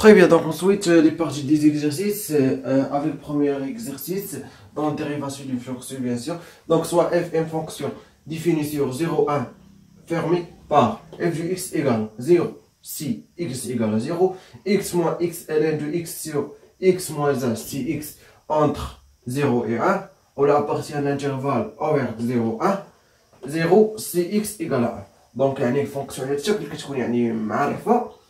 Très bien, donc ensuite les parties des exercices avec le premier exercice dans la dérivation du flux bien sûr. Donc soit f une fonction définie sur 0, 1 fermée par f du x égale 0 si x égale à 0, x moins x ln de x sur x moins 1 si x entre 0 et 1, ou là appartient à l'intervalle ouvert 0, 1, 0 si x égale à 1. Donc يعني فونكسيون هاد الشكل كتكون يعني معرفه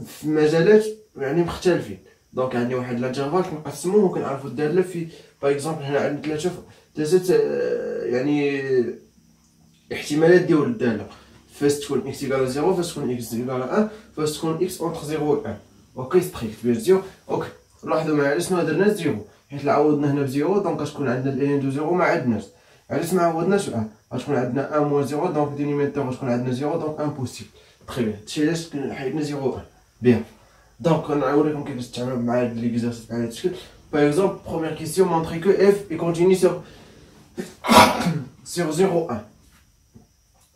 في مجالات يعني مختلفين. دونك عندي واحد الانترفال كنقسموه وكنعرفوا الداله في باغ اكزومبل هنا عندنا ثلاثه يعني احتمالات ديال الداله. فاش تكون اكس ايكال 0، فاش تكون اكس ايكال 1، فاش تكون اكس اونتر 0 و 1. اوكي ستريكت بيان سور. اوكي لاحظوا معايا علاش ما درناش زيرو، حيت عوضنا هنا بزيرو دونك غتكون عندنا الان دو زيرو ما عندناش. علاش ما عوضناش 1؟ غتكون عندنا 1 موان 0 دونك دينيميتور غتكون عندنا 0 دونك امبوسيبل. تري بيان، هادشي علاش حيدنا 0 1. بيان دونك نعاودكم كيفاش تتعاملوا مع هاد ليكزارسيس بحال هاد الشكل. باغ اكزومبل بروميير كيسيون مونطري كو اف اي كونتيني سور 0 1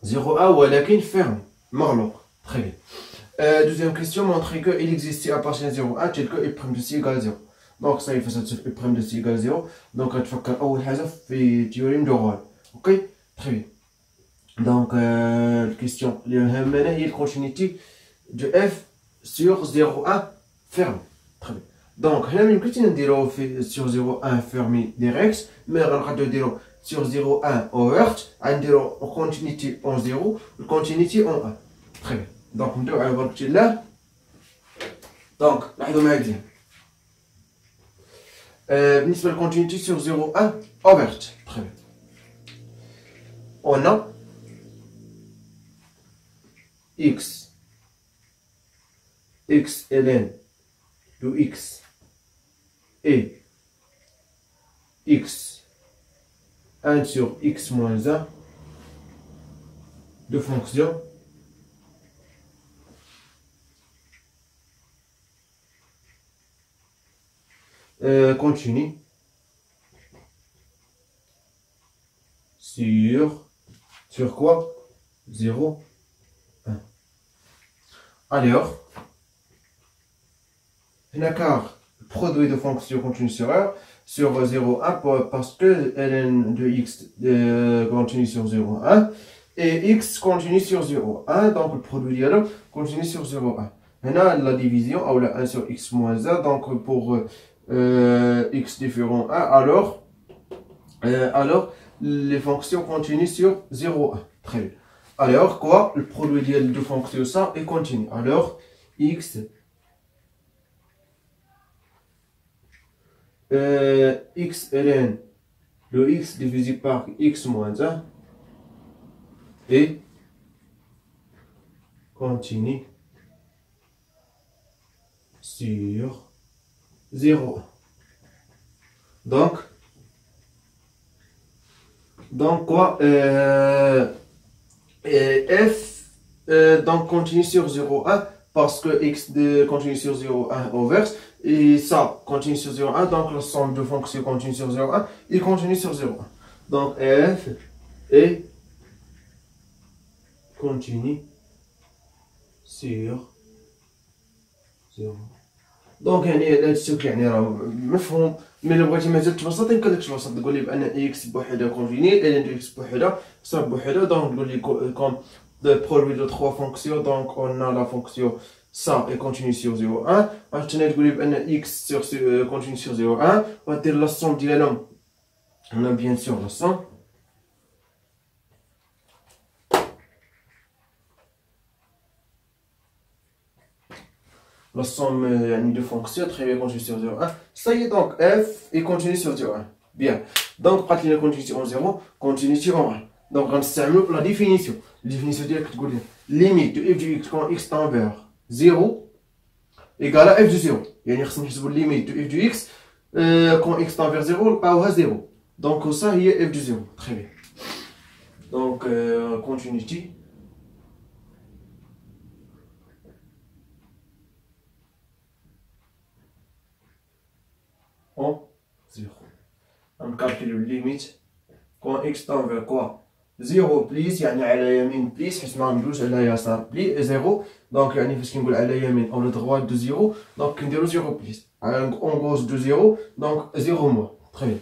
0 1 ولكن ferme مغلوق. Très bien. Deuxième question, montrer qu'il existait à partir de 0 1 tel que y' de c égale 0. Donc ça il faut ça y' de c égale 0. Donc غتفكر أول حاجة في théorème de Rolle. Ok. Très bien. Donc question اللي يهمنا هي الكونتينيتي de f sur 0 1 ferme. Très bien. Donc هنا ميمكنش نديرو في sur 0 1 fermé direct، mais غنقدرو نديرو sur 0 1 ouverte، غنديرو continuité en 0 و continuité en 1. Très bien. Donc ندويو على بركة الله. Donc لاحظوا معايا مزيان. بالنسبة للكونتينيتي sur 0 1 ouverte. Très bien. On a x ln de x et x 1 sur x moins 1 de fonction continue sur quoi 0 1. Alors car le produit de fonction continue sur R sur 0 1 parce que ln de x continue sur 0 1 et x continue sur 0 1, donc le produit dialogue continue sur 0 1. Maintenant la division ou la 1 sur x moins 1, donc pour x différent 1, alors les fonctions continuent sur 0 1. Très bien. Alors quoi, le produit de fonctions ça est continu. Alors x x ln le x divisé par x moins 1 et continue sur 0 1. Donc quoi, f donc continue sur 0 1 parce que x continue sur 0 1 ouvert et ça continue sur 0 1, donc la somme de fonctions continue sur 0 1 et continue sur 0 1. Donc f est continue sur 0. دونك يعني هذا الشكل يعني راه مفهوم، مي لو بغيتي مازال تبسط يمكن لك تبسط تقول لي بان اكس بوحدها كونفيني ال دو اكس بوحدها صاب بوحدها، دونك تقول لي كوم دو برودوي دو 3 فونكسيون دونك اون ا لا فونكسيون ça est continue sur 0 1. عاوتاني تقول لي بان x sur continue sur 0 1 وغدير لا سوم ديالهم. on a bien sûr la somme يعني de fonction très bien continue sur 0 1. Ça y est, donc f est continue sur 0 1. Bien. Donc بقات لينا continuité en 0 continuité en 1. donc غنستعملو la définition. définition ديالك كتقول لي limite de f de x quand x tend vers 0 égale à f de 0. يعني خصنا نحسبو limite de f de x quand x tend vers 0 نلقاوها 0. donc ça هي f de 0. très bien. donc continuité en 0. On calcule le limite quand x tend vers quoi 0 بليس يعني على يمين بليس حيت ما غندوش على يسار بلي 0 دونك يعني فاش كنقول على يمين او لو دغوات دو 0 دونك كنديرو 0 بليس اون غوش دو 0 دونك 0 موا تري بيان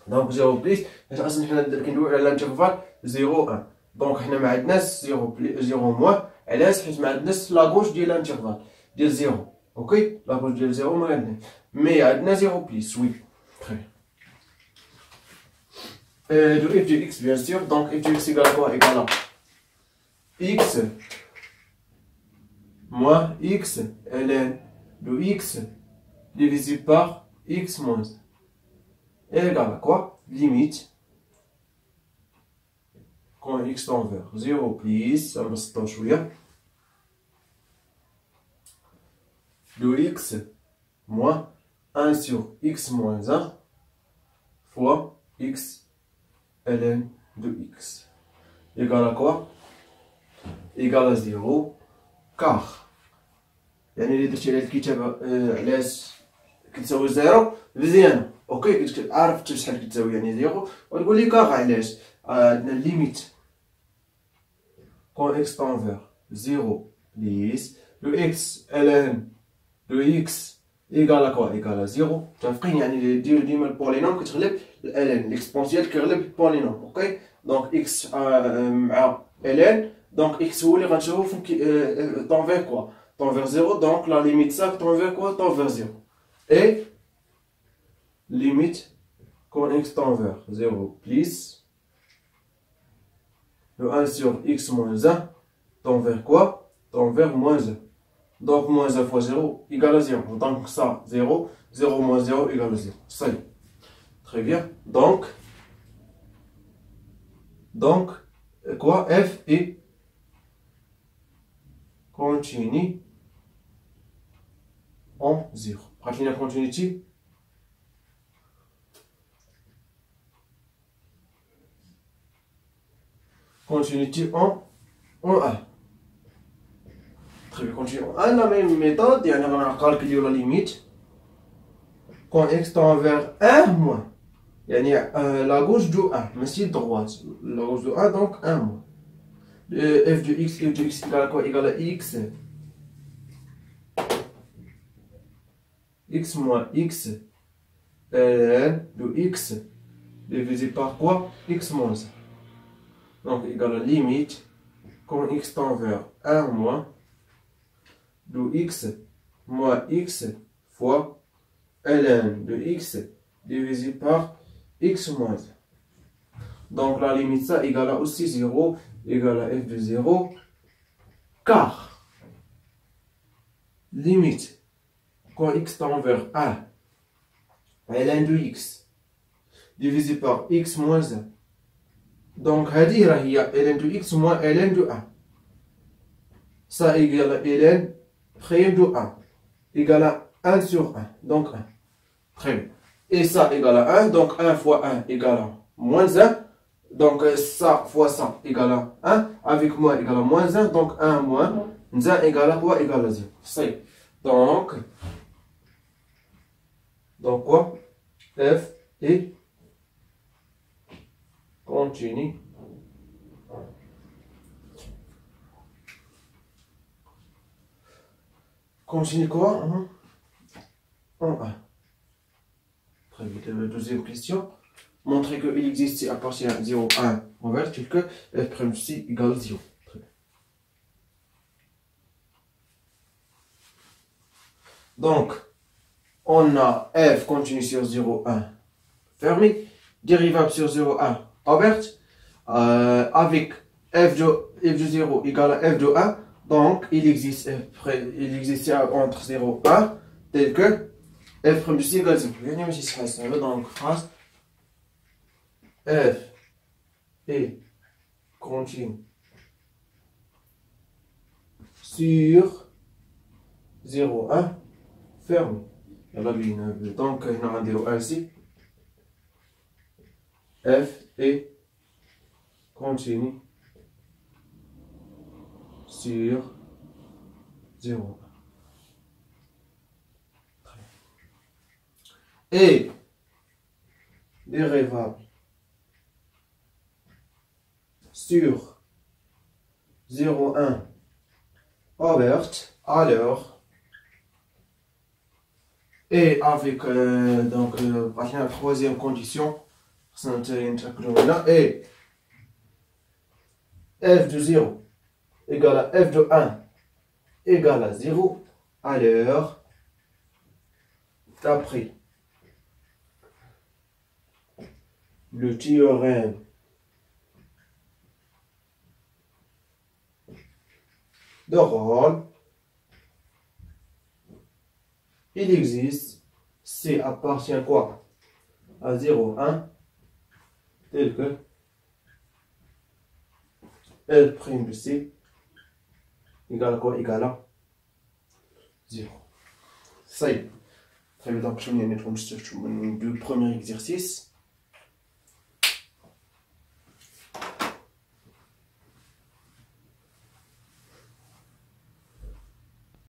دونك 0 بليس حيت اصلا حنا كندويو على الانترفال 0 1 دونك حنا ما عندناش 0 بلي 0 موا علاش حيت ما عندناش لا غوش ديال الانترفال ديال 0 اوكي لا غوش ديال 0 ما عندناش مي عندنا 0 بليس وي تري de f de x bien sûr, donc f de x égale à quoi? Égale à x moins x ln de x divisé par x moins 1 égale à quoi? Limite quand x tend vers 0 plus ça me stop شوية de x moins 1 sur x moins 1 fois x ln de x égale à quoi? égale à 0 car يعني اللي درتي على الكتابة علاش كتساوي 0 مزيانة اوكي عارف شحال كتساوي يعني 0 وتقول لي كار علاش عندنا ليميت كون اكس طون فيغ 0 بليس لو اكس ln لو اكس ايكال كوا ايكال 0 متفقين يعني ديما البولينوم كتغلب ln ليكسبونسيال كيغلب البولينوم اوكي دونك اكس مع ln دونك اكس هو اللي غنشوفو فين طون فيغ كوا طون فيغ 0 دونك لا ليميت سا طون فيغ كوا طون فيغ 0 اي limite quand x tend vers 0 plus le 1 sur x moins 1 tend vers quoi? Tend vers moins 1. Donc moins 1 fois 0 égale à 0. Donc ça, 0, 0 moins 0 égale à 0. Ça y est. Très bien. Donc quoi? F est continue en 0. Pratique la continuité. Continuité en 1. Très bien, continue en 1. La même méthode, il y a un calcul la limite. Quand x tend vers 1 moins. Il y a la gauche de 1, mais c'est droite. La gauche de 1, donc 1 moins. F de x égale à quoi? Égale à x. X moins x. ln de x divisé par quoi? X moins 1. Donc, égale à limite, quand x tend vers 1 moins, de x moins x fois ln de x divisé par x moins 1. Donc, la limite, ça égale à aussi 0, égale à f de 0, car limite, quand x tend vers 1, ln de x divisé par x moins 1. Donc, هذه راهي ln de x moins ln de 1. Ça égale à ln prime de 1. Égale à 1 sur 1. Donc 1. Très bien. Et ça égale à 1. Donc 1 fois 1 égale à moins 1. Donc ça fois ça égale à 1. Avec moins égale à moins 1. Donc 1 moins 1 égale à quoi? Égale à 0. Ça y est. Donc quoi? F est continue continue quoi? En 1. Très vite. La deuxième question. Montrer qu'il existe à partir de 0, 1 envers tel que f prime c égale 0. Très bien. Donc, on a f continue sur 0, 1 fermé, dérivable sur 0, 1 ouverte, avec f de 0 égale à f de 1. Donc, il existe entre 0 et 1 tel que f prime c égale 0. Donc, phrase f est continue sur 0, 1 fermé. Donc, on a dit ainsi f est continue sur 0, 1. Et dérivable sur 0,1 ouverte, alors, et avec la troisième condition, et f de 0 égale à f de 1 égale à 0, alors, d'après le théorème de Rolle, il existe, C appartient à quoi? À 0, 1, tel que L' de C égale à quoi? Égale à 0. Ça y est. Très bien, donc je vais vous montrer le premier exercice.